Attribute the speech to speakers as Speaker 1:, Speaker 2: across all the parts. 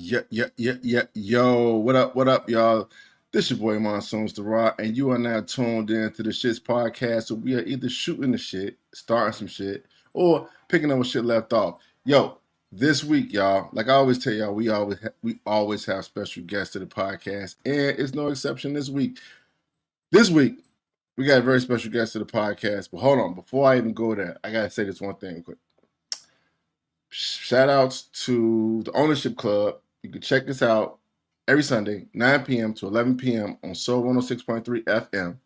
Speaker 1: Yo, what up, y'all? This your boy Monsoon Staraw, and you are now tuned in to the Shits podcast. So we are either shooting the shit, starting some shit, or picking up where shit left off. Yo, this week, y'all, like I always tell y'all, we always have special guests to the podcast, and it's no exception this week. This week, we got a very special guest to the podcast. But hold on, before I even go there, I gotta say this one thing quick. Shout outs to the Ownership Club. You can check this out every Sunday, 9 p.m. to 11 p.m. on Soul 106.3 FM.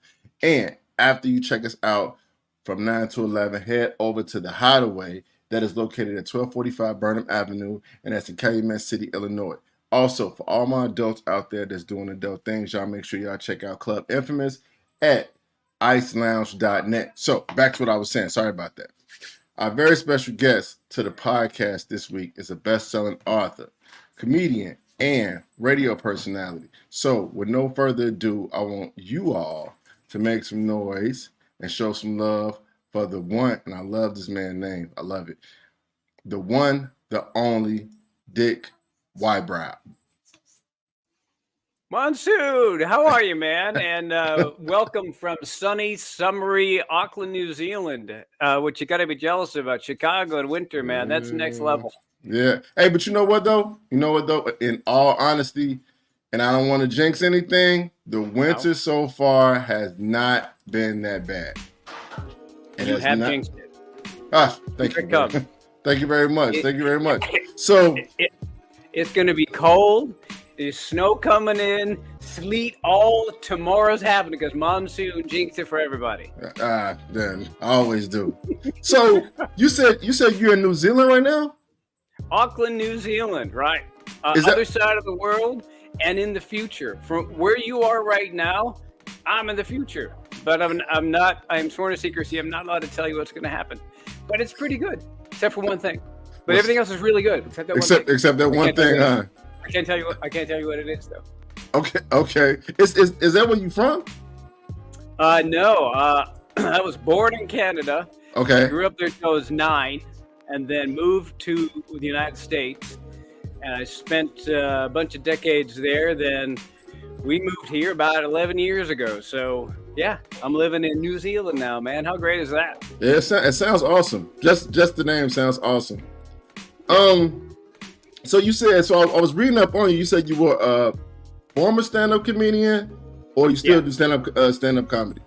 Speaker 1: And after you check us out from 9 to 11, head over to the Hideaway that is located at 1245 Burnham Avenue, and that's in Calumet City, Illinois. Also, for all my adults out there that's doing adult things, y'all make sure y'all check out Club Infamous at icelounge.net. So, back to what I was saying. Sorry about that. Our very special guest to the podcast this week is a best-selling author, comedian, and radio personality. So, with no further ado, I want you all to make some noise and show some love for the one, and I love this man's name. I love it. The one, the only, Dick WyBrow.
Speaker 2: Monsoon, how are you, man? And welcome from sunny, summery Auckland, New Zealand, which you got to be jealous about. Chicago in winter, man. That's next level.
Speaker 1: Yeah. Hey, but you know what, though? In all honesty, and I don't want to jinx anything, the winter so far has not been that bad.
Speaker 2: You have jinxed it.
Speaker 1: Thank you. Thank you very much. Thank you very much. So
Speaker 2: it's going to be cold. There's snow coming in, sleet all tomorrow's happening because Monsoon jinxed it for everybody.
Speaker 1: Then I always do. So you said you're in New Zealand right now?
Speaker 2: Auckland, New Zealand, right? Other side of the world, and in the future. From where you are right now, I'm in the future, but I'm not. I'm sworn to secrecy. I'm not allowed to tell you what's going to happen, but it's pretty good, except for one thing. But everything else is really good, except that one thing. I can't tell you what it is though.
Speaker 1: Okay. Is that where you from?
Speaker 2: No. I was born in Canada.
Speaker 1: Okay.
Speaker 2: I grew up there till I was 9, and then moved to the United States. And I spent a bunch of decades there. Then we moved here about 11 years ago. So yeah, I'm living in New Zealand now, man. How great is that?
Speaker 1: Yeah, it sounds awesome. Just the name sounds awesome. So you said, I was reading up on you. You said you were a former stand-up comedian, or you still do stand-up comedy?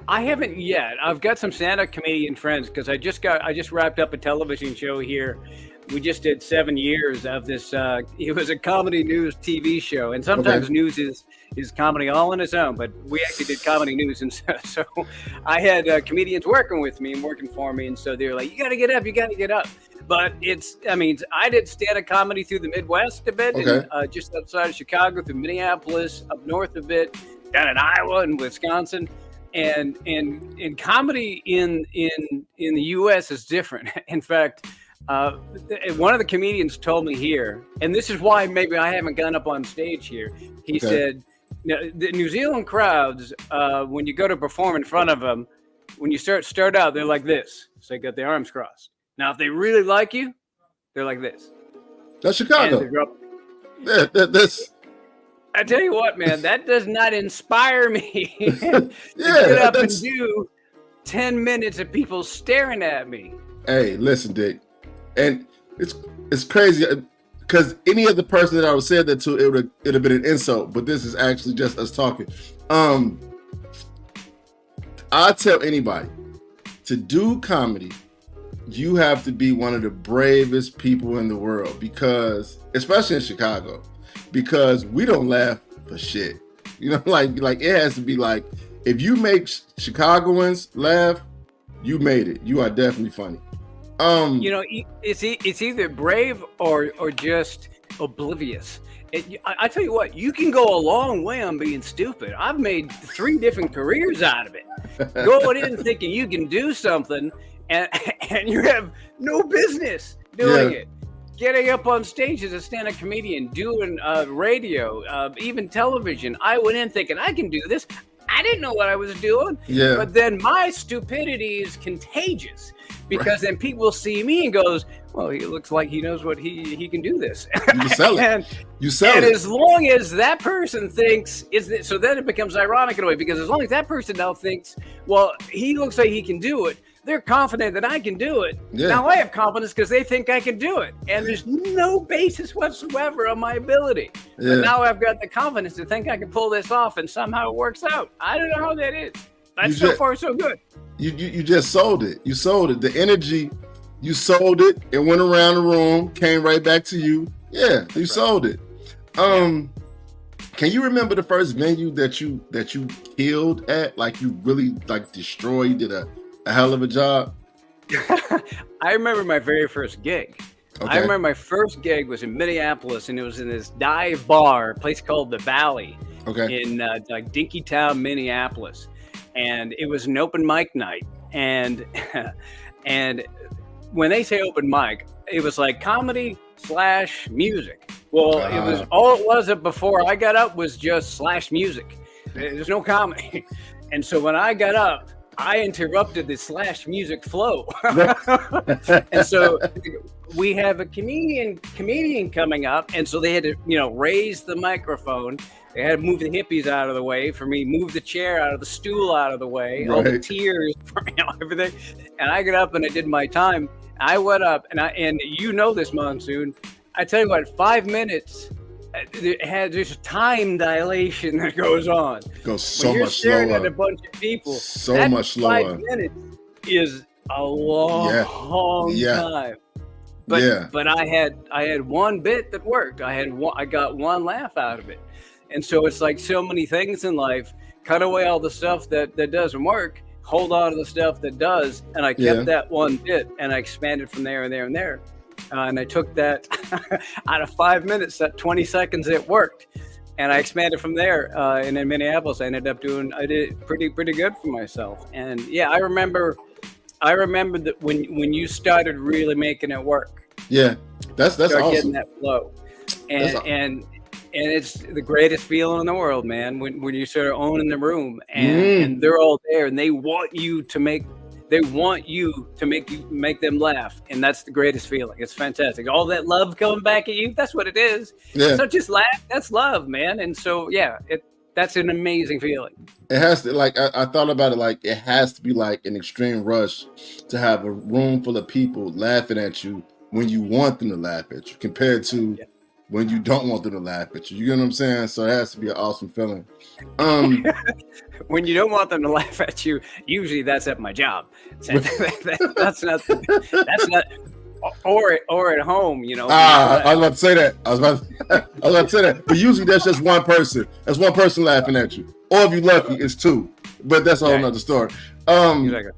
Speaker 2: I haven't yet. I've got some stand-up comedian friends because I just wrapped up a television show here. We just did 7 years of this. It was a comedy news TV show, and sometimes news is comedy all on its own. But we actually did comedy news, and so I had comedians working with me and working for me, and so they were like, "You got to get up, you got to get up." But I did stand-up comedy through the Midwest a bit, and, just outside of Chicago, through Minneapolis, up north a bit, down in Iowa and Wisconsin, and comedy in the U.S. is different. In fact, one of the comedians told me here, and this is why maybe I haven't gone up on stage here. He said, the New Zealand crowds, when you go to perform in front of them, when you start out, they're like this. So they got their arms crossed. Now, if they really like you, they're like this.
Speaker 1: That's Chicago. That's.
Speaker 2: I tell you what, man, that does not inspire me to get up and do 10 minutes of people staring at me.
Speaker 1: Hey, listen, Dick, and it's crazy because any other person that I would say that to, it would have been an insult. But this is actually just us talking. I tell anybody to do comedy, you have to be one of the bravest people in the world, because, especially in Chicago, because we don't laugh for shit. You know, like it has to be like, if you make Chicagoans laugh, you made it. You are definitely funny.
Speaker 2: It's either brave or just oblivious. I tell you what, you can go a long way on being stupid. I've made 3 different careers out of it. Going in thinking you can do something, and you have no business doing it. Getting up on stage as a stand-up comedian, doing radio, even television. I went in thinking, I can do this. I didn't know what I was doing. Yeah. But then my stupidity is contagious. because then people see me and goes, well, he looks like he knows what he can do this.
Speaker 1: You can sell it.
Speaker 2: and,
Speaker 1: you sell
Speaker 2: and
Speaker 1: it.
Speaker 2: as long as that person thinks, so then it becomes ironic in a way, because as long as that person now thinks, well, he looks like he can do it, they're confident that I can do it.
Speaker 1: Yeah.
Speaker 2: Now I have confidence because they think I can do it. And there's no basis whatsoever on my ability.
Speaker 1: Yeah.
Speaker 2: But now I've got the confidence to think I can pull this off, and somehow it works out. I don't know how that is. But so far, so good.
Speaker 1: You just sold it. You sold it. The energy, you sold it. It went around the room, came right back to you. Yeah, you sold it. Can you remember the first venue that you killed at? Like you really like destroyed, did a hell of a job?
Speaker 2: I remember my very first gig.
Speaker 1: Okay.
Speaker 2: I remember my first gig was in Minneapolis, and it was in this dive bar, a place called The Valley, in like Dinkytown, Minneapolis. And it was an open mic night. And when they say open mic, it was like comedy / music. Well, it was all it was before I got up was just / music. There's no comedy. And so when I got up, I interrupted the / music flow. And so we have a comedian coming up, and so they had to, raise the microphone. They had to move the hippies out of the way for me, move the chair out of the stool out of the way, all the tears, everything. And I got up and I did my time. I went up and you know this, Monsoon. I tell you what, 5 minutes. There's a time dilation that goes on.
Speaker 1: Goes so
Speaker 2: when you're
Speaker 1: much
Speaker 2: staring
Speaker 1: slower.
Speaker 2: at a bunch of people.
Speaker 1: So much slower.
Speaker 2: 5 minutes is a long time. But I had one bit that worked. I got one laugh out of it. And so it's like so many things in life. Cut away all the stuff that doesn't work. Hold on to the stuff that does. And I kept that one bit, and I expanded from there and there and there. And I took that out of 5 minutes, that 20 seconds it worked. And I expanded from there. And in Minneapolis, I did pretty good for myself. And yeah, I remember that when you started really making it work.
Speaker 1: Yeah, that's awesome.
Speaker 2: Getting that flow. And it's the greatest feeling in the world, man, when you sort of owning the room and they're all there and they want you to make them laugh, and that's the greatest feeling. It's fantastic. All that love coming back at you, that's what it is. Yeah. So just laugh, that's love, man. And so that's an amazing feeling.
Speaker 1: It has to, like, I thought about it, like it has to be like an extreme rush to have a room full of people laughing at you when you want them to laugh at you, compared to when you don't want them to laugh at you. You get what I'm saying? So it has to be an awesome feeling.
Speaker 2: When you don't want them to laugh at you, usually that's at my job. That's not, or at home,
Speaker 1: I was about to say that. I was about to say that. But usually that's just one person. That's one person laughing at you. Or if you're lucky, it's two. But that's a whole nother story.
Speaker 2: Exactly.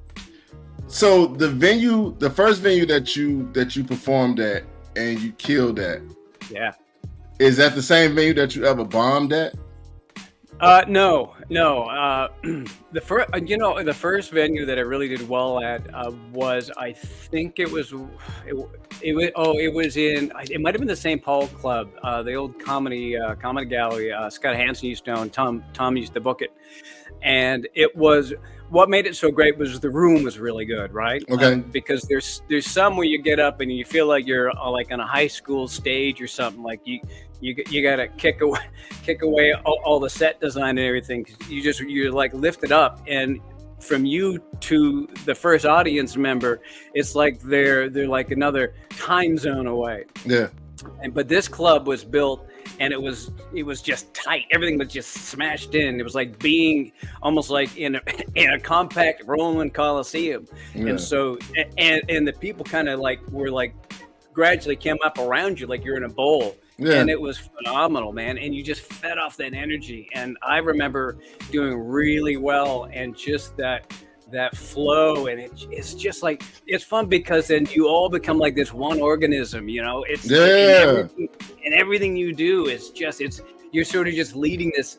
Speaker 1: So the first venue that you performed at and you killed at.
Speaker 2: Yeah.
Speaker 1: Is that the same venue that you ever bombed at?
Speaker 2: No. The first venue that I really did well at was, I think it was in, it might have been the St. Paul Club, the old comedy gallery. Scott Hansen used to own. Tom used to book it, and it was. What made it so great was the room was really good, right?
Speaker 1: Okay.
Speaker 2: Because there's some where you get up and you feel like you're like on a high school stage or something. Like you got to kick away all the set design and everything. You're like lifted up, and from you to the first audience member, it's like they're like another time zone away.
Speaker 1: Yeah.
Speaker 2: But this club was built, and it was just tight. Everything was just smashed in. It was like being almost like in a compact Roman Coliseum. Yeah. And so and the people kind of like were like gradually came up around you like you're in a bowl. Yeah. And it was phenomenal, man. And you just fed off that energy. And I remember doing really well, and just that flow, and it's just like, it's fun because then you all become like this one organism, it's and everything you do is just, you're sort of just leading this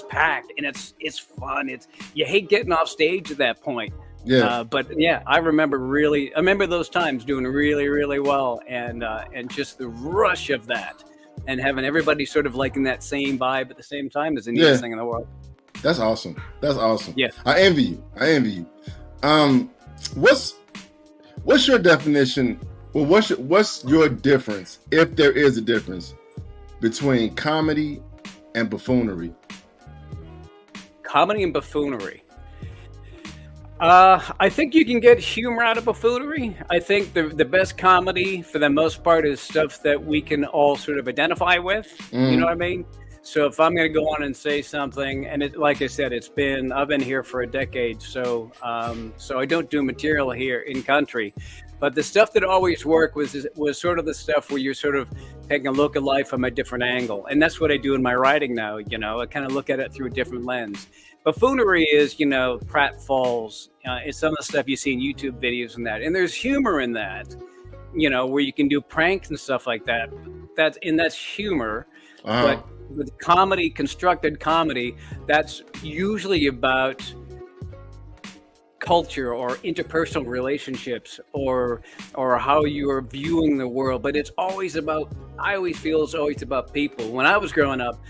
Speaker 2: pack, and it's fun. You hate getting off stage at that point. Yeah. But yeah, I remember those times doing really, really well, and just the rush of that, and having everybody sort of like in that same vibe at the same time is the neatest thing in the world.
Speaker 1: That's awesome.
Speaker 2: Yeah.
Speaker 1: I envy you. What's your definition? Well, what's your difference, if there is a difference, between comedy and buffoonery?
Speaker 2: Comedy and buffoonery. I think you can get humor out of buffoonery. I think the best comedy, for the most part, is stuff that we can all sort of identify with. You know what I mean? So if I'm going to go on and say something, and like I said, I've been here for a decade, so I don't do material here in country. But the stuff that always worked was sort of the stuff where you're sort of taking a look at life from a different angle. And that's what I do in my writing now. I kind of look at it through a different lens. Buffoonery is, pratfalls. It's some of the stuff you see in YouTube videos and that. And there's humor in that, where you can do pranks and stuff like that. That's humor. But with comedy, constructed comedy, that's usually about culture or interpersonal relationships or how you are viewing the world. But I always feel it's always about people. When I was growing up,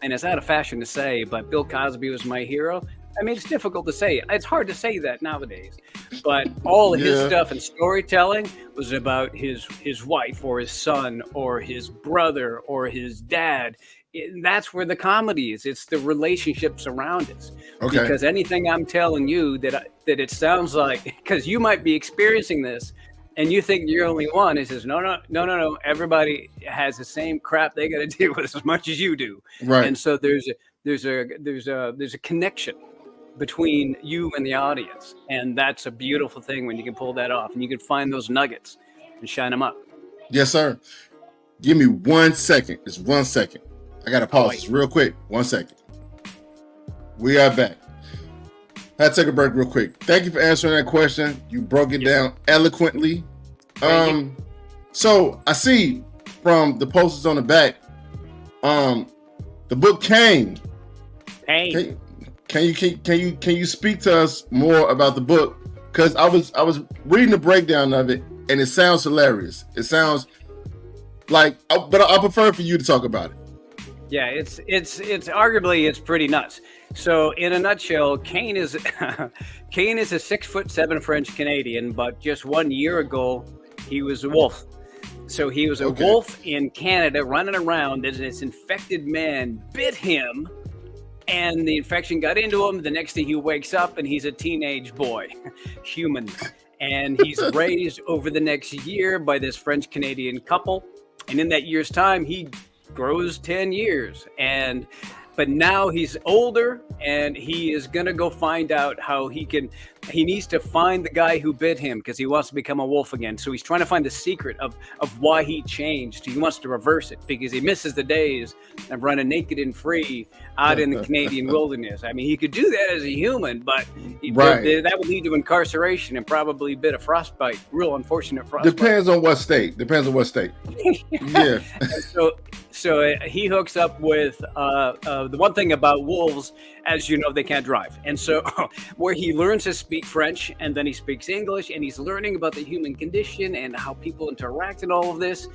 Speaker 2: and it's out of fashion to say, but Bill Cosby was my hero. I mean, it's difficult to say. It's hard to say that nowadays. But all of his stuff and storytelling was about his wife or his son or his brother or his dad. That's where the comedy is. It's the relationships around us. Okay. Because anything I'm telling you that it sounds like, because you might be experiencing this, and you think you're the only one. He says, no. Everybody has the same crap they got to deal with as much as you do. Right. And so there's a connection between you and the audience, and that's a beautiful thing when you can pull that off, and you can find those nuggets and shine them up.
Speaker 1: Yes, sir. Give me 1 second. Just 1 second. I got to pause this real quick. 1 second. We are back. I had to take a break real quick. Thank you for answering that question. You broke it down eloquently. So I see from the posters on the back, the book Cain. Can you speak to us more about the book? Because I was reading the breakdown of it, and it sounds hilarious. It sounds like, but I prefer for you to talk about it.
Speaker 2: Yeah, it's arguably it's pretty nuts. So in a nutshell, Cain is a 6'7" French Canadian, but just 1 year ago he was a wolf. So he was a wolf in Canada running around. This infected man bit him, and the infection got into him. The next day he wakes up and he's a teenage boy, human, and he's raised over the next year by this French Canadian couple. And in that year's time, he grows 10 years, but now he's older, and he is going to go find out how he needs to find the guy who bit him, because he wants to become a wolf again. So he's trying to find the secret of why he changed. He wants to reverse it because he misses the days of running naked and free out in the Canadian wilderness. I mean, he could do that as a human, but that would lead to incarceration and probably a bit of frostbite, real unfortunate frostbite.
Speaker 1: Depends on what state. Yeah.
Speaker 2: So he hooks up with the one thing about wolves, as you know, they can't drive. And so where he learns to speak French, and then he speaks English, and he's learning about the human condition and how people interact and all of this,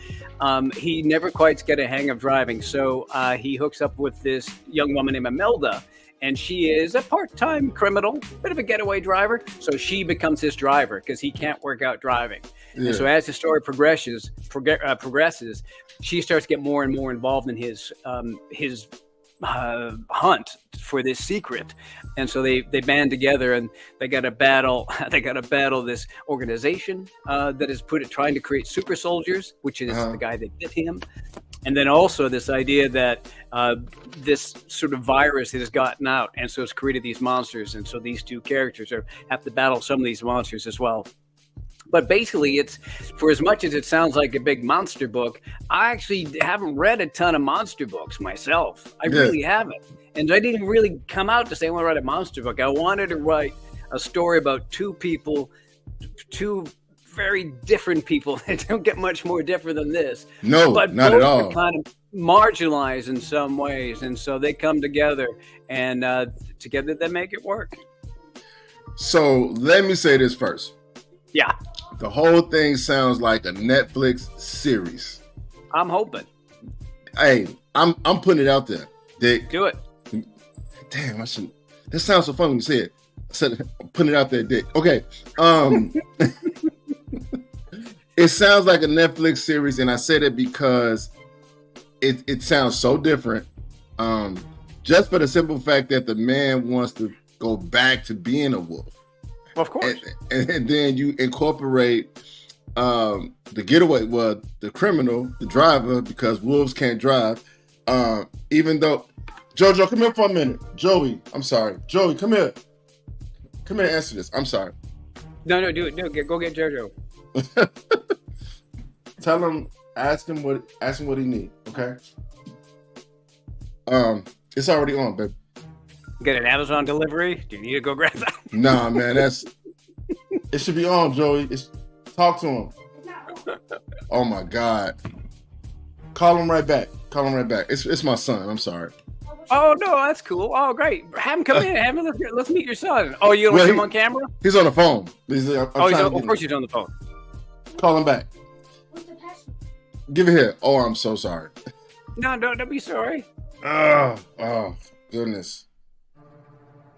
Speaker 2: he never quite gets a hang of driving. So he hooks up with this young woman named Imelda, and she is a part-time criminal, bit of a getaway driver. So she becomes his driver because he can't work out driving. Yeah. And so as the story progresses, she starts to get more and more involved in his hunt for this secret. And so they band together, and they got to battle this organization that is trying to create super soldiers, which is the guy that bit him. And then also this idea that this sort of virus has gotten out, and so it's created these monsters. And so these two characters have to battle some of these monsters as well. But basically, it's, for as much as it sounds like a big monster book, I actually haven't read a ton of monster books myself. I really haven't. And I didn't really come out to say I want to write a monster book. I wanted to write a story about two very different people that don't get much more different than this.
Speaker 1: No,
Speaker 2: but
Speaker 1: not at all.
Speaker 2: Kind of marginalized in some ways, and so they come together, and together they make it work.
Speaker 1: So let me say this first.
Speaker 2: Yeah.
Speaker 1: The whole thing sounds like a Netflix series.
Speaker 2: I'm hoping.
Speaker 1: Hey, I'm putting it out there, Dick.
Speaker 2: Do it.
Speaker 1: Damn, I shouldn't. This sounds so fun when you say it. I said, I'm putting it out there, Dick. Okay. It sounds like a Netflix series, and I said it because it sounds so different. Just for the simple fact that the man wants to go back to being a wolf.
Speaker 2: Of course.
Speaker 1: And then you incorporate the getaway, well, the criminal, the driver, because wolves can't drive. Even though, Jojo, come here for a minute. Joey, I'm sorry. Joey, come here. Come here and answer this. I'm sorry.
Speaker 2: No, do it. No, go get Jojo.
Speaker 1: Tell him, ask him what he needs, okay? It's already on, babe.
Speaker 2: Get an Amazon delivery? Do you need to go grab that?
Speaker 1: Nah, man, it should be on, Joey. Talk to him. Oh my God. Call him right back. It's my son. I'm sorry.
Speaker 2: Oh no, that's cool. Oh great. Have him come in. Let's meet your son. Oh, you don't see him on camera?
Speaker 1: He's on the phone.
Speaker 2: Of course he's on the phone.
Speaker 1: Call him back.
Speaker 3: What's the password?
Speaker 1: Give it here. Oh, I'm so sorry.
Speaker 2: No, don't be sorry.
Speaker 1: Oh, goodness.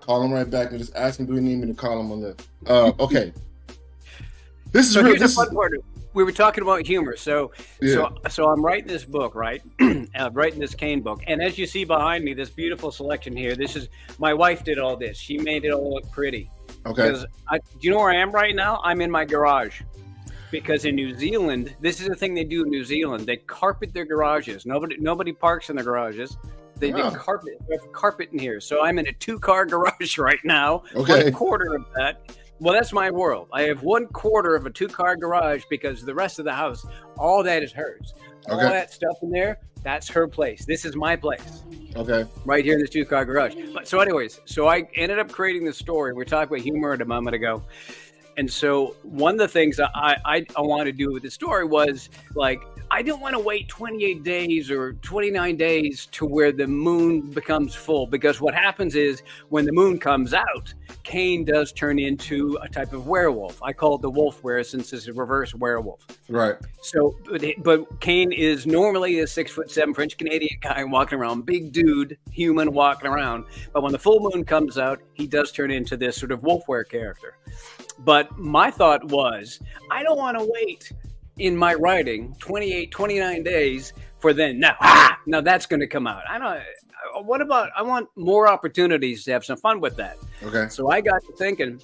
Speaker 1: Call him right back and just ask him, do you need me to call him on the okay. This is
Speaker 2: Here's the fun part. We were talking about humor. So I'm writing this book, right? Writing this Kane book. And as you see behind me, this beautiful selection here, my wife did all this. She made it all look pretty.
Speaker 1: Okay.
Speaker 2: Do you know where I am right now? I'm in my garage. Because in New Zealand, this is the thing they do in New Zealand. They carpet their garages. Nobody parks in their garages. They carpet in here. So I'm in a 2-car garage right now.
Speaker 1: Okay.
Speaker 2: 1/4 of that. Well, that's my world. I have 1/4 of a 2-car garage because the rest of the house, all that is hers.
Speaker 1: Okay.
Speaker 2: All that stuff in there, that's her place. This is my place.
Speaker 1: Okay.
Speaker 2: Right here in this 2-car garage. But so anyways, I ended up creating this story. We talked about humor a moment ago. And so one of the things I want to do with the story was, like, I don't want to wait 28 days or 29 days to where the moon becomes full, because what happens is when the moon comes out, Kane does turn into a type of werewolf. I call it the wolf were, since it's a reverse werewolf.
Speaker 1: Right.
Speaker 2: So, but Kane is normally a 6'7" French Canadian guy walking around, big dude, human walking around. But when the full moon comes out, he does turn into this sort of wolfware character. But my thought was, I don't want to wait in my writing 28, 29 days for then. Now that's going to come out. I want more opportunities to have some fun with that.
Speaker 1: Okay.
Speaker 2: So I got to thinking,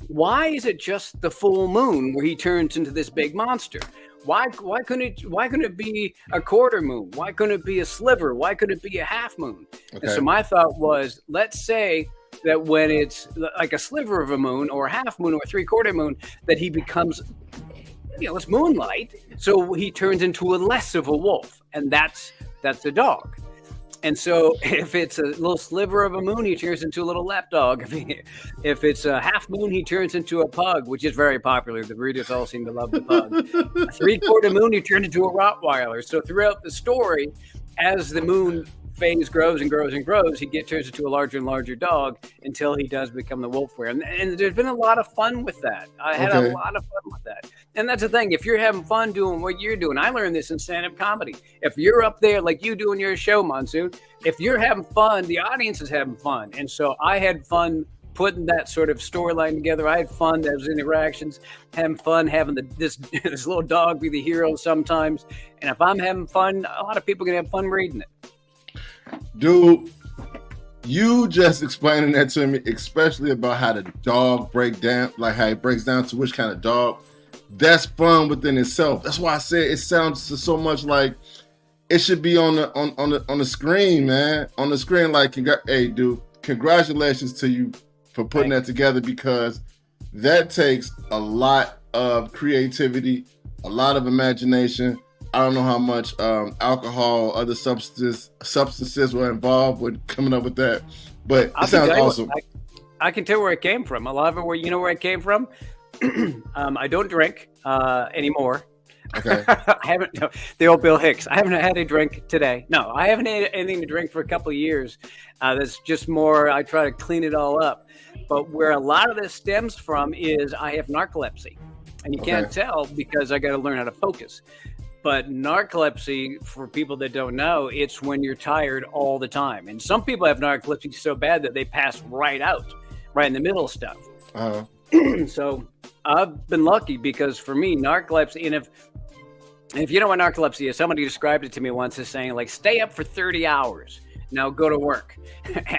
Speaker 2: why is it just the full moon where he turns into this big monster? Why couldn't it be a quarter moon? Why couldn't it be a sliver? Why couldn't it be a half moon?
Speaker 1: Okay.
Speaker 2: And so my thought was, let's say that when it's like a sliver of a moon or a half moon or a 3/4 moon, that he becomes, it's moonlight. So he turns into a less of a wolf, and that's a dog. And so if it's a little sliver of a moon, he turns into a little lapdog. If it's a half moon, he turns into a pug, which is very popular. The breeders all seem to love the pug. A 3/4 moon, he turns into a Rottweiler. So throughout the story, as the moon phase grows and grows and grows, he turns into a larger and larger dog until he does become the wolf were. And there's been a lot of fun with that. I had a lot of fun with that. And that's the thing. If you're having fun doing what you're doing, I learned this in stand-up comedy. If you're up there like you do in your show, Monsoon, if you're having fun, the audience is having fun. And so I had fun putting that sort of storyline together. I had fun, those interactions, having fun, having this little dog be the hero sometimes. And if I'm having fun, a lot of people can have fun reading it.
Speaker 1: Dude, you just explaining that to me, especially about how the dog break down, like how it breaks down to which kind of dog. That's fun within itself. That's why I said it sounds so much like it should be on the screen, man. On the screen, like, hey, dude, congratulations to you for putting that together, because that takes a lot of creativity, a lot of imagination. I don't know how much alcohol, other substances were involved with coming up with that, but it sounds awesome.
Speaker 2: I can tell where it came from. A lot of it, where it came from. I don't drink anymore.
Speaker 1: Okay.
Speaker 2: I haven't. No, the old Bill Hicks. I haven't had a drink today. No, I haven't had anything to drink for a couple of years. That's just more. I try to clean it all up. But where a lot of this stems from is I have narcolepsy, and you can't tell because I got to learn how to focus. But narcolepsy, for people that don't know, it's when you're tired all the time. And some people have narcolepsy so bad that they pass right out, right in the middle of stuff.
Speaker 1: Uh-huh.
Speaker 2: So I've been lucky because for me, narcolepsy, and if you know what narcolepsy is, somebody described it to me once as saying, like, stay up for 30 hours. Now go to work.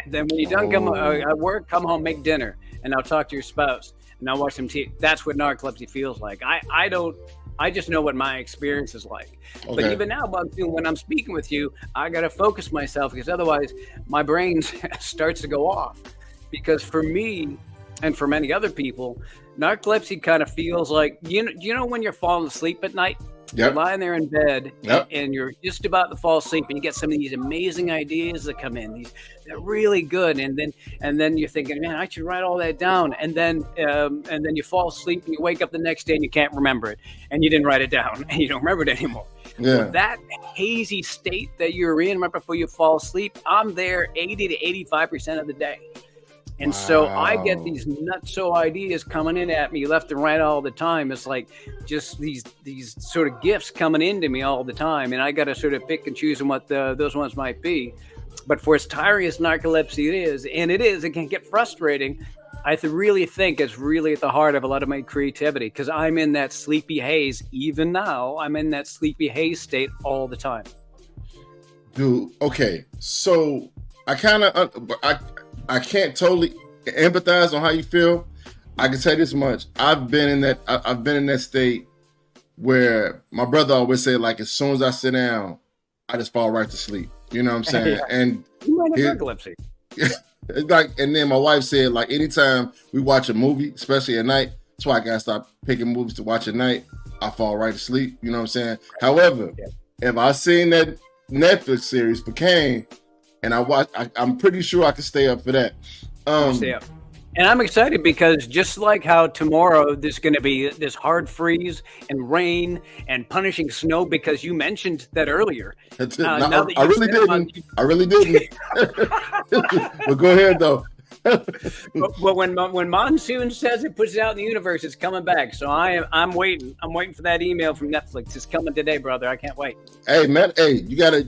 Speaker 2: Then when you're done at work, come home, make dinner, and now talk to your spouse, and now watch some TV. That's what narcolepsy feels like. I just know what my experience is like. Okay. But even now, when I'm speaking with you, I got to focus myself because otherwise my brain starts to go off. Because for me and for many other people, narcolepsy kind of feels like, you know when you're falling asleep at night? Yep. You're lying there in bed and you're just about to fall asleep and you get some of these amazing ideas that come in. They're really good. And then you're thinking, man, I should write all that down. And then you fall asleep and you wake up the next day and you can't remember it. And you didn't write it down and you don't remember it anymore. Yeah. So that hazy state that you're in right before you fall asleep, I'm there 80 to 85% of the day. And so I get these nutso ideas coming in at me left and right all the time. It's like just these sort of gifts coming into me all the time. And I got to sort of pick and choose what those ones might be. But for as tiring as narcolepsy it can get frustrating. I really think it's really at the heart of a lot of my creativity because I'm in that sleepy haze. Even now, I'm in that sleepy haze state all the time.
Speaker 1: Dude, okay. So I kind of... I can't totally empathize on how you feel. I can say this much: I've been in that state where my brother always said, like, as soon as I sit down, I just fall right to sleep. You know what I'm saying? And
Speaker 2: you might have narcolepsy.
Speaker 1: And then my wife said, like, anytime we watch a movie, especially at night, that's why I gotta stop picking movies to watch at night. I fall right to sleep. You know what I'm saying? However, if I seen that Netflix series for Kane. And I'm pretty sure I can stay up for that.
Speaker 2: Stay up. And I'm excited because just like how tomorrow there's going to be this hard freeze and rain and punishing snow because you mentioned that earlier.
Speaker 1: I really didn't. But go ahead though.
Speaker 2: but when Monsoon says it, puts it out in the universe, it's coming back. So I'm waiting. I'm waiting for that email from Netflix. It's coming today, brother. I can't wait.
Speaker 1: Hey man, you gotta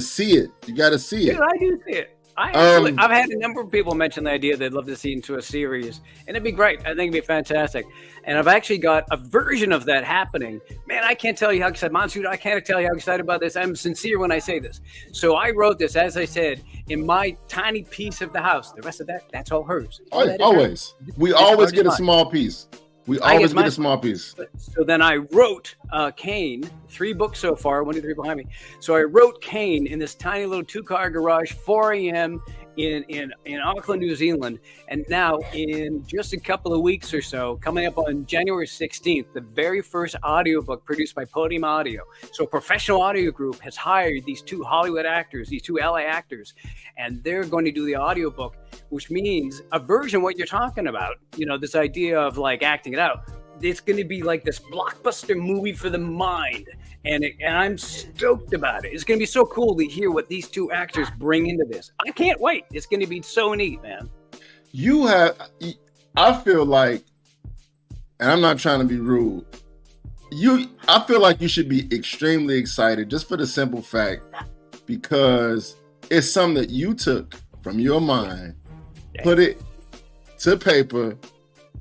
Speaker 1: see it. You gotta see it.
Speaker 2: Dude, I do see it. I've had a number of people mention the idea they'd love to see into a series, and it'd be great. I think it'd be fantastic. And I've actually got a version of that happening. Man, I can't tell you how excited, Monsoon, I can't tell you how excited about this. I'm sincere when I say this. So I wrote this, as I said, in my tiny piece of the house. The rest of that's all hers.
Speaker 1: Always. We always get a small piece. We always get a small piece.
Speaker 2: So then I wrote Kane, 3 books so far, 1, 2, 3 behind me. So I wrote Kane in this tiny little 2-car garage, 4 a.m. in Auckland, New Zealand. And now in just a couple of weeks or so, coming up on January 16th, the very first audiobook produced by Podium Audio. So a professional audio group has hired these 2 Hollywood actors, these 2 LA actors, and they're going to do the audiobook, which means a version of what you're talking about. You know, this idea of like acting it out. It's going to be like this blockbuster movie for the mind. And I'm stoked about it. It's going to be so cool to hear what these 2 actors bring into this. I can't wait. It's going to be so neat, man.
Speaker 1: I feel like, and I'm not trying to be rude, I feel like you should be extremely excited just for the simple fact because it's something that you took from your mind, put it to paper,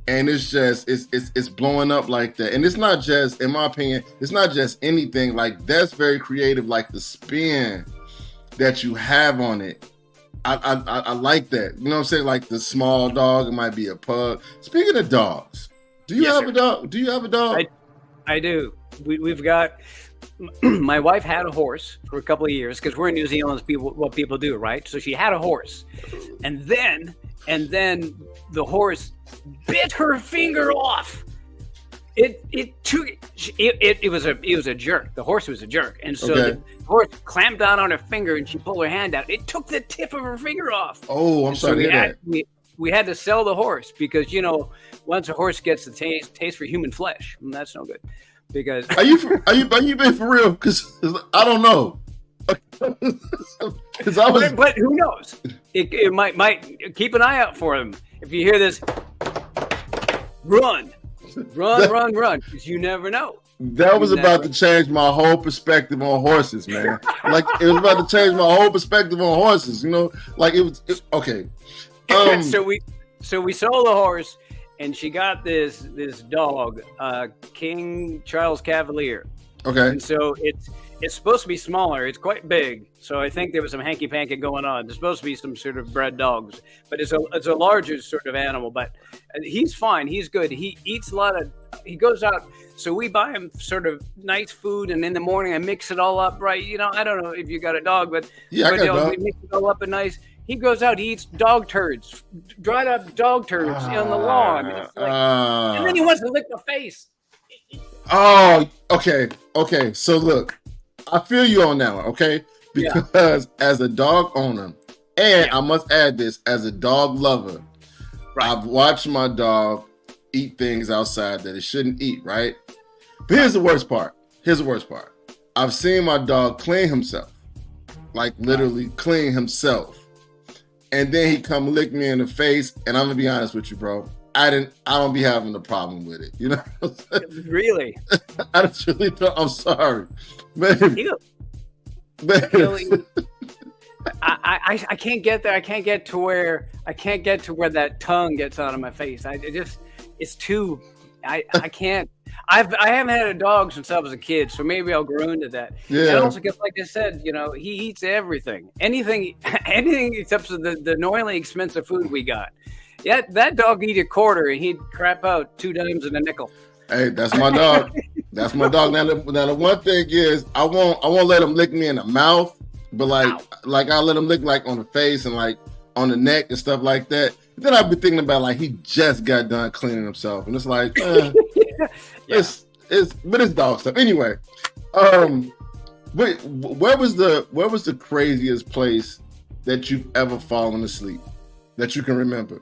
Speaker 1: and it's just it's blowing up like that. And it's not just, in my opinion, it's not just anything. Like, that's very creative, like the spin that you have on it. I like that. You know what I'm saying? Like the small dog, it might be a pug. Speaking of dogs, do you have a dog? Do you have a dog?
Speaker 2: I do. We've got, my wife had a horse for a couple of years because we're in New Zealand, what people do, right? So she had a horse. And then the horse bit her finger off. It was a jerk. The horse was a jerk, and so the horse clamped down on her finger, and she pulled her hand out. It took the tip of her finger off.
Speaker 1: Oh, I'm sorry to hear that.
Speaker 2: We had to sell the horse because once a horse gets the taste for human flesh, that's no good. Because
Speaker 1: are you being for real? Because I don't know.
Speaker 2: But who knows? It might keep an eye out for them. If you hear this, run, because you never know.
Speaker 1: That was about to change my whole perspective on horses, man. Like, it was about to change my whole perspective on horses. Like it was okay.
Speaker 2: So we sold the horse, and she got this dog, King Charles Cavalier.
Speaker 1: Okay.
Speaker 2: And so it's supposed to be smaller. It's quite big. So I think there was some hanky panky going on. There's supposed to be some sort of bred dogs, but it's a larger sort of animal. But he's fine. He's good. He eats a lot of. He goes out. So we buy him sort of nice food, and in the morning I mix it all up right. I don't know if you got a dog, but
Speaker 1: yeah, I got a dog.
Speaker 2: We mix it all up and nice. He goes out. He eats dog turds, dried up dog turds on the lawn, and then he wants to lick my face.
Speaker 1: Oh, okay. So look, I feel you on that one, okay? Because as a dog owner, and I must add this, as a dog lover, I've watched my dog eat things outside that it shouldn't eat, right? But here's the worst part. I've seen my dog clean himself, like literally clean himself. And then he come lick me in the face, and I'm gonna be honest with you, bro. I don't be having a problem with it,
Speaker 2: Really?
Speaker 1: I just really don't. I'm sorry, man.
Speaker 2: Really, I can't get there. I can't get to where that tongue gets out of my face. It's too. I can't. I haven't had a dog since I was a kid, so maybe I'll grow into that.
Speaker 1: Yeah.
Speaker 2: And also, because like I said, he eats everything, anything except for the annoyingly expensive food we got. Yeah, that dog eat a quarter and he'd crap out 2 dimes and a nickel.
Speaker 1: Hey, that's my dog. That's my dog. Now the one thing is, I won't let him lick me in the mouth, but like I let him lick like on the face and like on the neck and stuff like that. Then I'd be thinking about like he just got done cleaning himself, and it's like, it's dog stuff. Anyway, wait, where was the craziest place that you've ever fallen asleep that you can remember?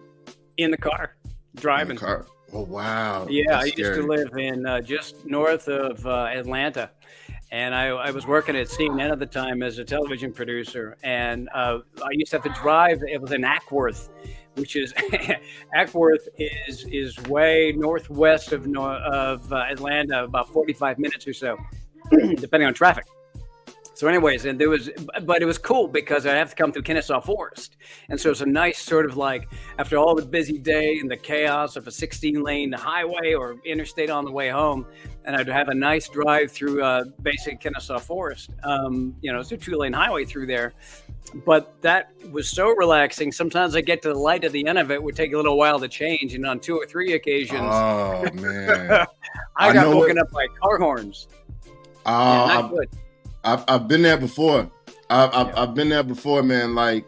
Speaker 2: In the car, driving.
Speaker 1: In the car. Oh, wow.
Speaker 2: Yeah, I used to live in just north of Atlanta, and I was working at CNN at the time as a television producer, and I used to have to drive. It was in Ackworth, which is Ackworth is way northwest of Atlanta, about 45 minutes or so, depending on traffic. So anyways, but it was cool because I have to come through Kennesaw Forest. And so it's a nice sort of like, after all the busy day and the chaos of a 16-lane highway or interstate on the way home, and I'd have a nice drive through basic Kennesaw Forest. It's a 2-lane highway through there. But that was so relaxing. Sometimes I get to the light at the end of it, would take a little while to change. And on 2 or 3 occasions,
Speaker 1: oh man,
Speaker 2: I got woken up by car horns. Not good.
Speaker 1: I've been there before. I've been there before, man. Like,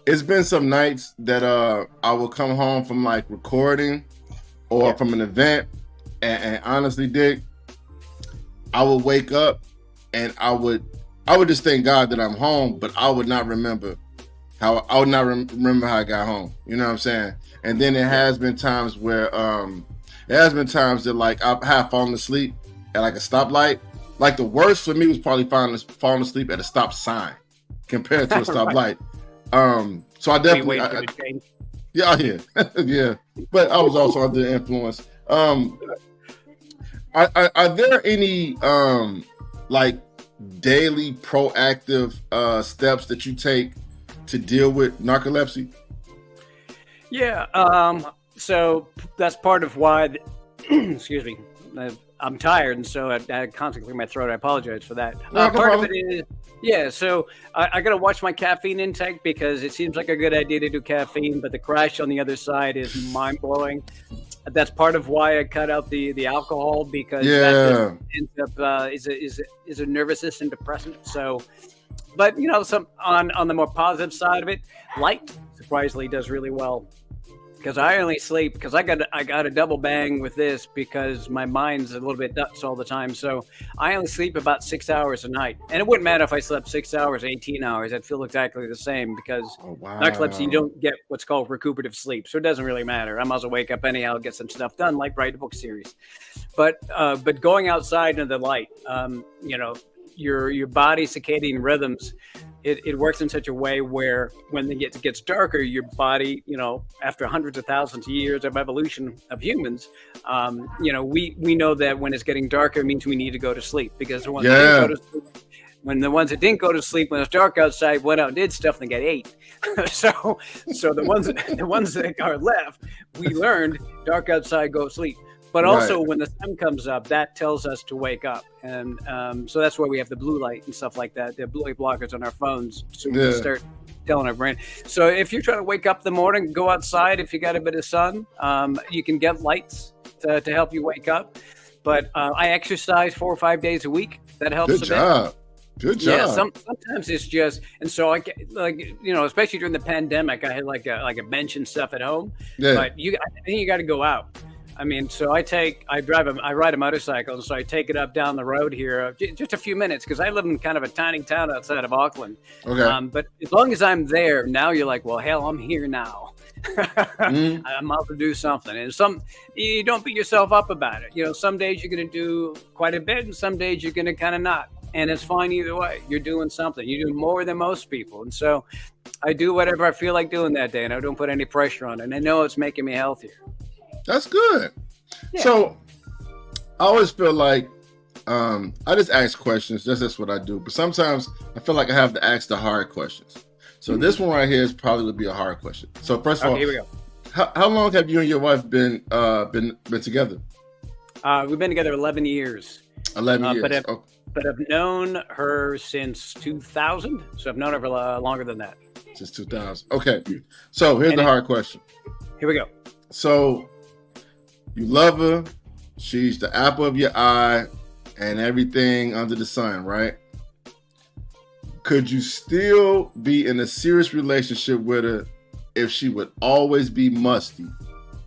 Speaker 1: it's been some nights that I will come home from like recording or from an event, and honestly, Dick, I would wake up and I would just thank God that I'm home, but I would not remember how I got home. You know what I'm saying? And then it has been times where that like I have fallen asleep at like a stoplight. Like the worst for me was probably falling asleep at a stop sign compared to a stoplight. So I definitely, yeah. But I was also under the influence. Are there any like daily proactive steps that you take to deal with narcolepsy?
Speaker 2: Yeah. So that's part of why. Excuse me. I'm tired, and so I constantly clear my throat. I apologize for that. Part of it is, so I got to watch my caffeine intake because it seems like a good idea to do caffeine, but the crash on the other side is mind-blowing. That's part of why I cut out the alcohol, because that ends up is a nervous system depressant. So, but some on the more positive side of it, light surprisingly does really well. Because I only sleep because I got a double bang with this because my mind's a little bit nuts all the time. So I only sleep about 6 hours a night, and it wouldn't matter if I slept 6 hours, 18 hours. I'd feel exactly the same because narcolepsy, you don't get what's called recuperative sleep, so it doesn't really matter. I might as well wake up anyhow, get some stuff done, like write a book series. But going outside into the light, your body's circadian rhythms. It works in such a way where when it gets darker, your body, after hundreds of thousands of years of evolution of humans, we know that when it's getting darker, it means we need to go to sleep, because once we go to sleep, when the ones that didn't go to sleep when it's dark outside went out and did stuff and got ate. so the ones that are left, we learned dark outside, go sleep. But also when the sun comes up, that tells us to wake up. And so that's why we have the blue light and stuff like that. The blue light blockers on our phones. So we can start telling our brain. So if you're trying to wake up in the morning, go outside. If you got a bit of sun, you can get lights to help you wake up. But I exercise 4 or 5 days a week. That helps a bit.
Speaker 1: Good job.
Speaker 2: Yeah, sometimes it's just, and so I get, like, you know, especially during the pandemic, I had like a bench and stuff at home. Yeah. But I think you got to go out. I mean, so I ride a motorcycle, and so I take it up down the road here, just a few minutes, because I live in kind of a tiny town outside of Auckland. Okay. But as long as I'm there, now you're like, well, hell, I'm here now. I'm out to do something. And you don't beat yourself up about it. You know, some days you're going to do quite a bit, and some days you're going to kind of not. And it's fine either way. You're doing something. You do more than most people. And so I do whatever I feel like doing that day, and I don't put any pressure on it. And I know it's making me healthier. That's
Speaker 1: good. Yeah. So I always feel like I just ask questions. That's what I do. But sometimes I feel like I have to ask the hard questions. So this one right here is probably would be a hard question. So first of all,
Speaker 2: here we go.
Speaker 1: How long have you and your wife been together?
Speaker 2: We've been together 11 years.
Speaker 1: 11 years.
Speaker 2: But I've known her since 2000. So I've known her for longer than that.
Speaker 1: Since 2000. Okay. So here's the hard question.
Speaker 2: Here we go.
Speaker 1: So you love her. She's the apple of your eye and everything under the sun, right? Could you still be in a serious relationship with her if she would always be musty,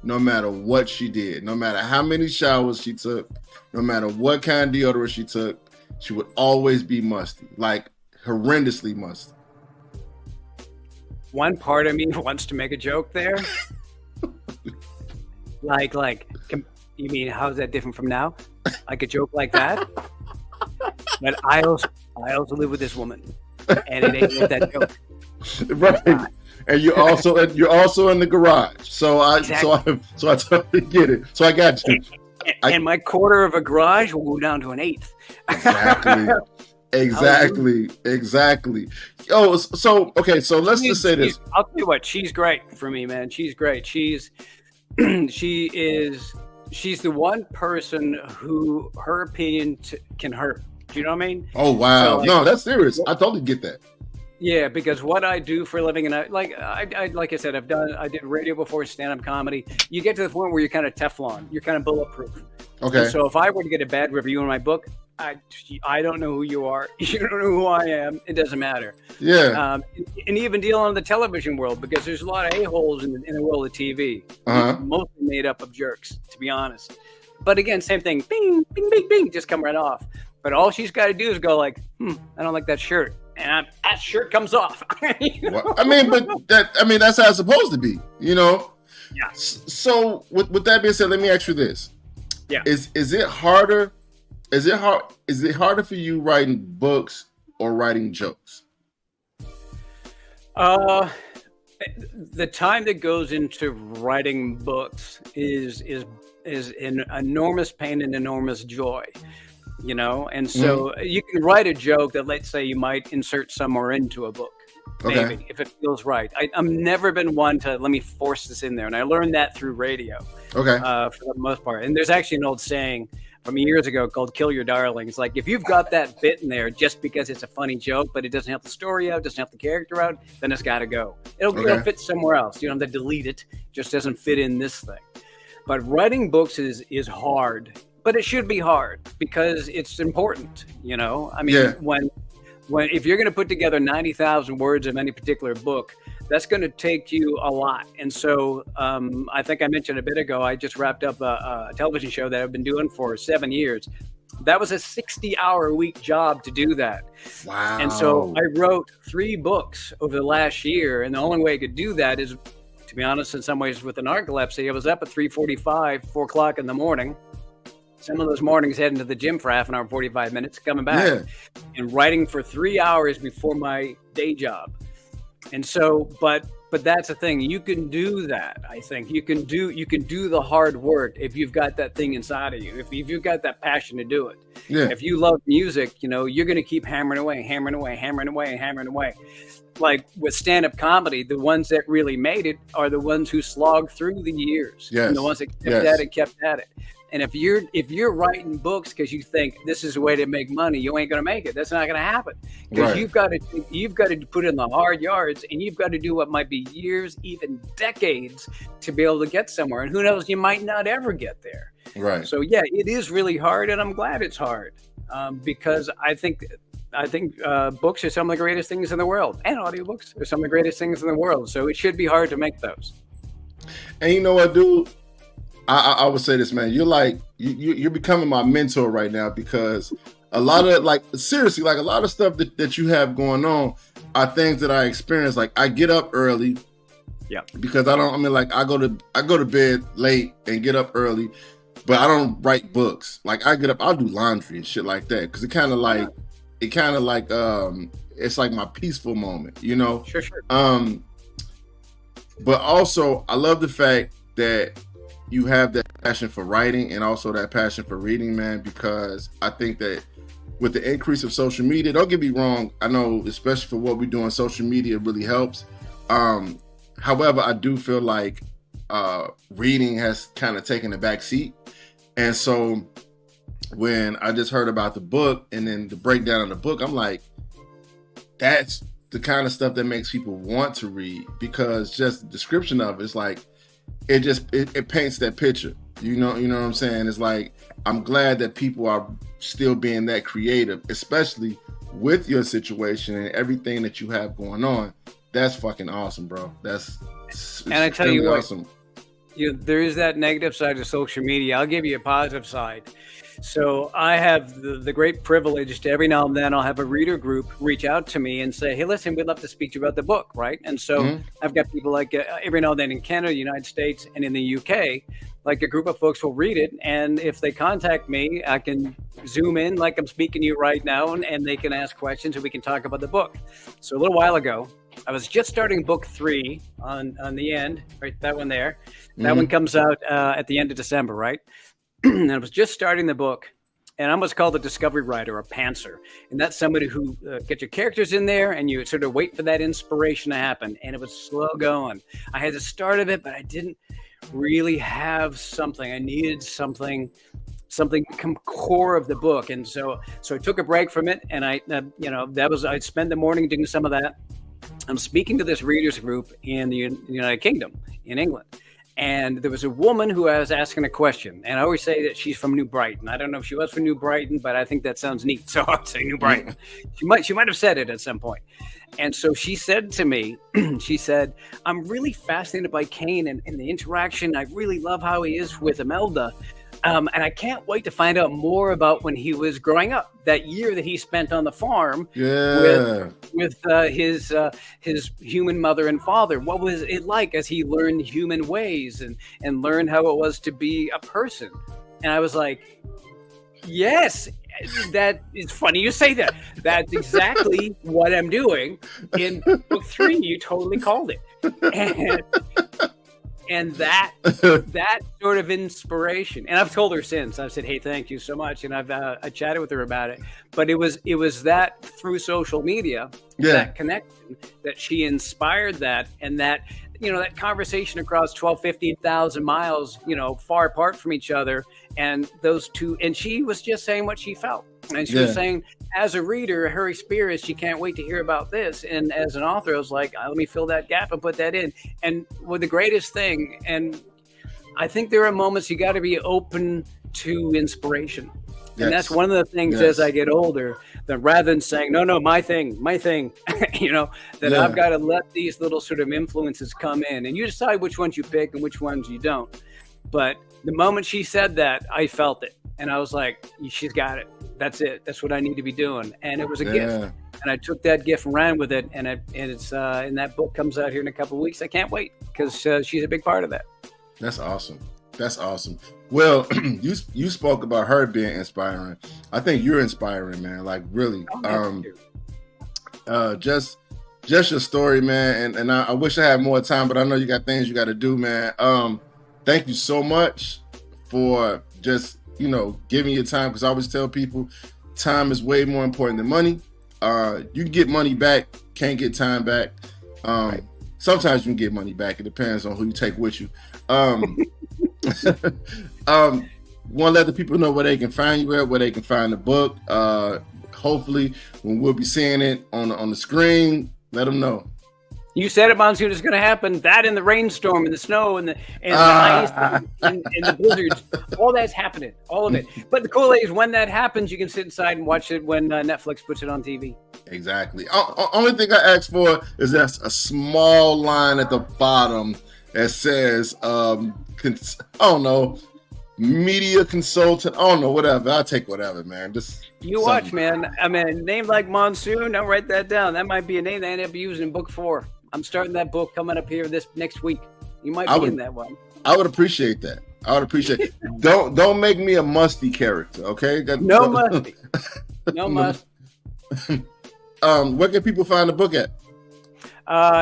Speaker 1: no matter what she did, no matter how many showers she took, no matter what kind of deodorant she took, she would always be musty, like horrendously musty?
Speaker 2: One part of me wants to make a joke there. You mean, how's that different from now? Like a joke like that? But I also live with this woman, and it ain't with that joke.
Speaker 1: Right. And you're also in the garage. So I totally get it. So I got you.
Speaker 2: And my quarter of a garage will go down to an eighth.
Speaker 1: Exactly. Oh, so okay. So let's just say this.
Speaker 2: I'll tell you what. She's great for me, man. She's great. She's the one person who her opinion can hurt. Do you know what I mean?
Speaker 1: Oh wow! So, no, that's serious. I totally get that.
Speaker 2: Yeah, because what I do for a living, and like I said, I did radio before, stand-up comedy. You get to the point where you're kind of Teflon, you're kind of bulletproof. Okay. And so if I were to get a bad review in my book, I don't know who you are. You don't know who I am. It doesn't matter. Yeah. And even dealing in the television world, because there's a lot of a-holes in the world of TV. It's mostly made up of jerks, to be honest. But again, same thing. Bing, bing, bing, bing, just come right off. But all she's got to do is go like, I don't like that shirt. And that shirt comes off. You know?
Speaker 1: Well, that's how it's supposed to be, you know? Yeah. So with that being said, let me ask you this. Yeah. Is it harder? Is it harder for you writing books or writing jokes?
Speaker 2: The time that goes into writing books is an enormous pain and enormous joy. You know, and so you can write a joke that, let's say, you might insert somewhere into a book, maybe, if it feels right. I've never been one to let me force this in there, and I learned that through radio. Okay, for the most part. And there's actually an old saying from years ago called "Kill your darling." It's like if you've got that bit in there just because it's a funny joke, but it doesn't help the story out, doesn't help the character out, then it's got to go. It'll fit somewhere else. You don't have to delete it. It just doesn't fit in this thing. But writing books is hard. But it should be hard because it's important, you know. I mean, when if you're going to put together 90,000 words of any particular book, that's going to take you a lot. And so I think I mentioned a bit ago, I just wrapped up a television show that I've been doing for 7 years. That was a 60-hour-a-week job to do that. Wow! And so I wrote 3 books over the last year, and the only way I could do that is, to be honest, in some ways with the narcolepsy, I was up at 3:45, 4 o'clock in the morning. Some of those mornings heading to the gym for half an hour, 45 minutes, coming back and writing for 3 hours before my day job. And so, but But that's the thing. You can do that. I think you can do the hard work if you've got that thing inside of you. If you've got that passion to do it.
Speaker 1: Yeah.
Speaker 2: If you love music, you know, you're going to keep hammering away, hammering away, hammering away, hammering away. Like with stand-up comedy, the ones that really made it are the ones who slogged through the years.
Speaker 1: Yes.
Speaker 2: And the ones that kept at it. And if you're writing books because you think this is a way to make money, you ain't gonna make it. That's not gonna happen. Because you've got to put in the hard yards, and you've got to do what might be years, even decades, to be able to get somewhere. And who knows, you might not ever get there.
Speaker 1: Right.
Speaker 2: So yeah, it is really hard, and I'm glad it's hard because I think books are some of the greatest things in the world, and audiobooks are some of the greatest things in the world. So it should be hard to make those.
Speaker 1: And you know what, dude? I would say this, man. You're like you're becoming my mentor right now, because a lot of, like, seriously, like, a lot of stuff that you have going on are things that I experience. Like, I get up early, because I go to bed late and get up early, but I don't write books. Like, I get up, I'll do laundry and shit like that, because it's like my peaceful moment, you know.
Speaker 2: Sure.
Speaker 1: But also, I love the fact that you have that passion for writing and also that passion for reading, man, because I think that with the increase of social media, don't get me wrong, I know, especially for what we do on social media, it really helps. However, I do feel like reading has kind of taken a back seat. And so when I just heard about the book and then the breakdown of the book, I'm like, that's the kind of stuff that makes people want to read, because just the description of it is like, it paints that picture. You know what I'm saying? It's like, I'm glad that people are still being that creative, especially with your situation and everything that you have going on. That's fucking awesome, bro. That's
Speaker 2: and I tell you what,
Speaker 1: awesome.
Speaker 2: There is that negative side of social media. I'll give you a positive side. So I have the great privilege to every now and then I'll have a reader group reach out to me and say, hey, listen, we'd love to speak to you about the book, right? And so I've got people like every now and then in Canada, United States, and in the UK, like a group of folks will read it. And if they contact me, I can zoom in like I'm speaking to you right now, and they can ask questions and we can talk about the book. So a little while ago, I was just starting book 3 on the end, right? That one there. That one comes out at the end of December, right? And I was just starting the book, and I'm what's called a discovery writer, a pantser. And that's somebody who get your characters in there and you sort of wait for that inspiration to happen. And it was slow going. I had the start of it, but I didn't really have something. I needed something core of the book. And so I took a break from it, and I'd spend the morning doing some of that. I'm speaking to this readers group in the United Kingdom, in England. And there was a woman who I was asking a question. And I always say that she's from New Brighton. I don't know if she was from New Brighton, but I think that sounds neat. So I'll say New Brighton. She might have said it at some point. And so she said to me, she said, I'm really fascinated by Cain and the interaction. I really love how he is with Imelda. And I can't wait to find out more about when he was growing up, that year that he spent on the farm with his human mother and father. What was it like as he learned human ways and learned how it was to be a person? And I was like, yes, that is funny you say that. That's exactly what I'm doing in book 3. You totally called it. And that sort of inspiration, and I've told her since. I've said, "Hey, thank you so much," and I chatted with her about it. But it was that through social media, that connection, that she inspired that, and that that conversation across 12, 15,000 miles, far apart from each other, and those two. And she was just saying what she felt, and she was saying, as a reader, her experience, she can't wait to hear about this. And as an author, I was like, let me fill that gap and put that in. And the greatest thing, and I think there are moments you got to be open to inspiration. Yes. And that's one of the things as I get older, that rather than saying, no, my thing, that I've got to let these little sort of influences come in, and you decide which ones you pick and which ones you don't. But the moment she said that, I felt it. And I was like, she's got it. That's it. That's what I need to be doing. And it was a gift. And I took that gift and ran with it. And it's and that book comes out here in a couple of weeks. I can't wait, because she's a big part of that. That's
Speaker 1: awesome. That's awesome. Well, you spoke about her being inspiring. I think you're inspiring, man. Like, really. Just just your story, man. And I wish I had more time, but I know you got things you got to do, man. Thank you so much for just, giving your time, because I always tell people time is way more important than money. You can get money back, can't get time back. Right. Sometimes you can get money back. It depends on who you take with you. Want to let the people know where they can find you at, where they can find the book. Hopefully, when we'll be seeing it on the screen, let them know.
Speaker 2: You said it, Monsoon. It's going to happen. That and the rainstorm and the snow and the ice and the blizzards. All that's happening. All of it. But the cool thing is when that happens, you can sit inside and watch it when Netflix puts it on TV.
Speaker 1: Exactly. Only thing I ask for is that's a small line at the bottom that says, I don't know, media consultant. I don't know, whatever. I'll take whatever, man. Just
Speaker 2: you watch, man. I mean, a name like Monsoon, don't write that down. That might be a name they end up using in book 4. I'm starting that book coming up here this next week. You might be in that one.
Speaker 1: I would appreciate that. Don't make me a musty character, okay?
Speaker 2: No musty. No must.
Speaker 1: Where can people find the book at?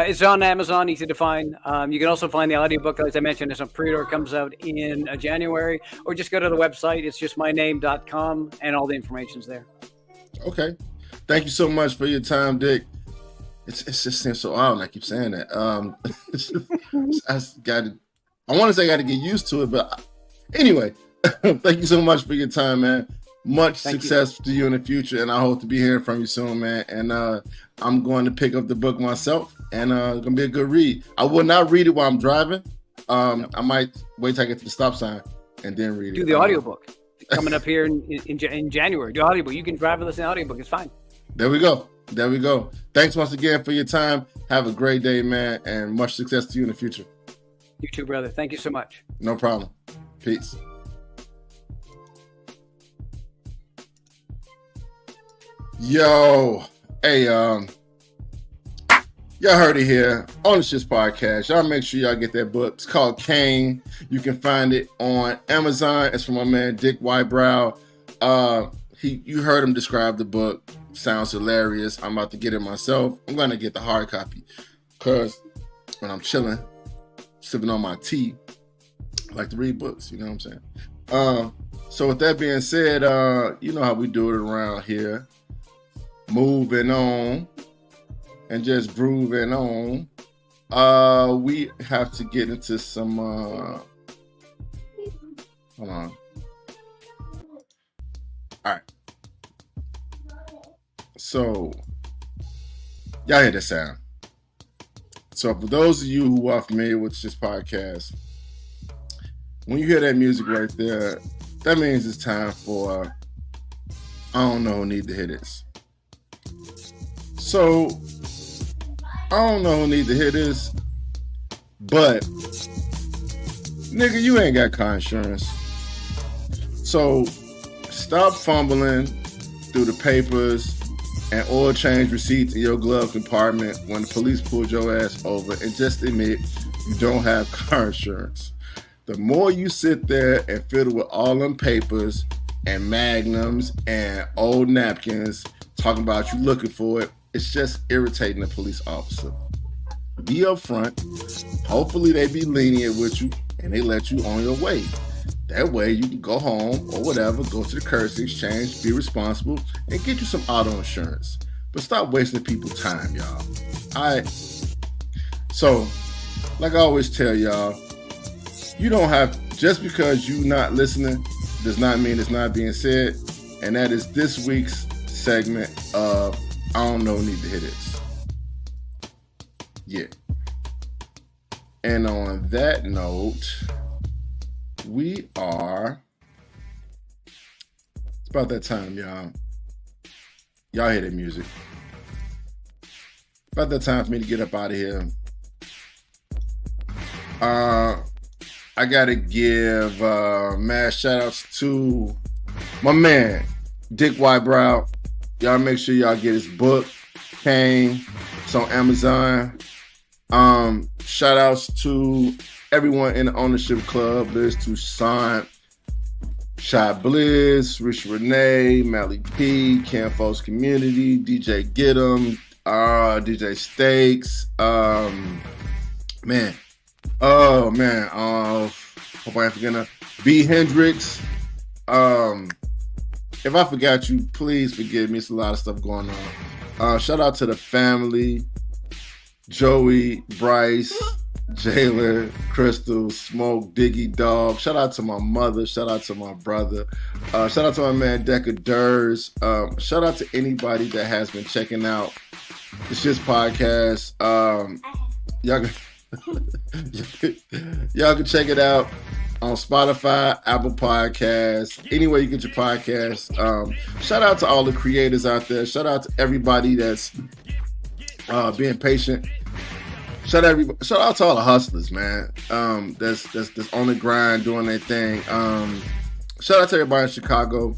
Speaker 2: It's on Amazon, easy to find. You can also find the audiobook, as I mentioned, it's on pre-order, comes out in January, or just go to the website. It's just myname.com, and all the information's there. Okay.
Speaker 1: Thank you so much for your time, Dick. It just seems so odd when I keep saying that. I want to say I got to get used to it, but anyway, thank you so much for your time, man. Much success to you in the future, and I hope to be hearing from you soon, man. And I'm going to pick up the book myself, and it's gonna be a good read. I will not read it while I'm driving. I might wait till I get to the stop sign and then read it.
Speaker 2: Do the audiobook coming up here in January. Do audiobook. You can drive and listen to audiobook. It's fine.
Speaker 1: There we go. Thanks once again for your time. Have a great day, man, and much success to you in the future.
Speaker 2: You too, brother. Thank you so much.
Speaker 1: No problem. Peace. Yo, hey, y'all heard it here on the S.H.I.T.S podcast. Y'all make sure y'all get that book. It's called Kane. You can find it on Amazon. It's from my man Dick WyBrow. You heard him describe the book. Sounds hilarious. I'm about to get it myself. I'm gonna get the hard copy because when I'm chilling, sipping on my tea, I like to read books. You know what I'm saying? So with that being said, you know how we do it around here. Moving on and just grooving on. We have to get into some hold on. All right. So y'all hear the sound. So for those of you who are familiar with this podcast, when you hear that music right there, that means it's time for I don't know who need to hear this. So, I don't know who need to hear this, but nigga, you ain't got car insurance. So, stop fumbling through the papers and oil change receipts in your glove compartment when the police pulled your ass over and just admit you don't have car insurance. The more you sit there and fiddle with all them papers and magnums and old napkins talking about you looking for it, it's just irritating the police officer. Be upfront. Hopefully they be lenient with you and they let you on your way. That way you can go home or whatever, go to the currency exchange, be responsible, and get you some auto insurance. But stop wasting people's time, y'all. Alright. So, like I always tell y'all, you don't have, just because you not listening does not mean it's not being said. And that is this week's segment of I don't know, need to hear this. Yeah. And on that note, it's about that time, y'all. Y'all hear that music. About that time for me to get up out of here. I gotta give mad shout outs to my man, Dick WyBrow. Y'all make sure y'all get his book, Kane. It's on Amazon. Shout outs to everyone in the ownership club. There's Toussaint, Shot Bliss, Rich Renee, Mally P, Cam Folks Community, DJ Get 'em, DJ Stakes. Man. Oh man. Hope I ain't forgetting B Hendrix. If I forgot you, please forgive me. It's a lot of stuff going on. Shout out to the family. Joey, Bryce, Jailer, Crystal, Smoke, Diggy Dog. Shout out to my mother. Shout out to my brother. Shout out to my man Deca Durs. Shout out to anybody that has been checking out the S.H.I.T.S podcast. Y'all can check it out on Spotify, Apple Podcasts, anywhere you get your podcasts. Shout out to all the creators out there. Shout out to everybody that's being patient. Shout out to all the hustlers, man. That's on the grind, doing their thing. Shout out to everybody in Chicago.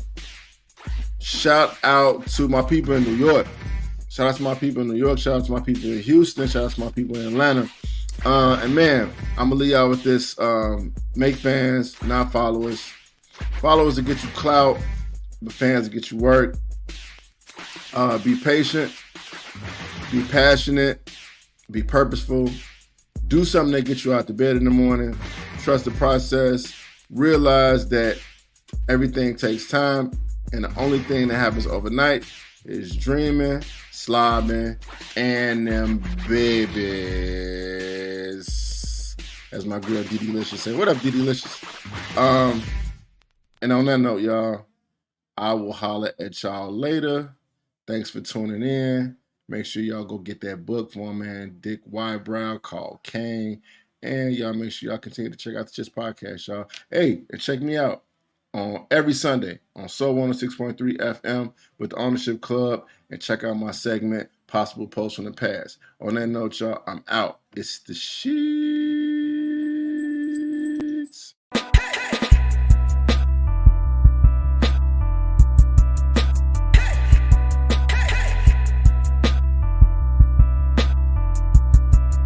Speaker 1: Shout out to my people in New York. Shout out to my people in New York. Shout out to my people in Houston. Shout out to my people in Atlanta. And man, I'm gonna leave y'all with this. Make fans, not followers. Followers to get you clout, but fans to get you work. Be patient. Be passionate. Be purposeful. Do something that gets you out to bed in the morning. Trust the process. Realize that everything takes time, and the only thing that happens overnight is dreaming, slobbing, and them babies. As my girl D Delicious said. What up, D Delicious? And on that note, y'all, I will holler at y'all later. Thanks for tuning in. Make sure y'all go get that book for my man Dick WyBrow called Kane. And y'all make sure y'all continue to check out the S.H.I.T.S podcast, y'all. Hey, and check me out on every Sunday on Soul 106.3 FM with the Ownership Club, and check out my segment, Possible Posts from the Past. On that note, y'all, I'm out. It's the shit.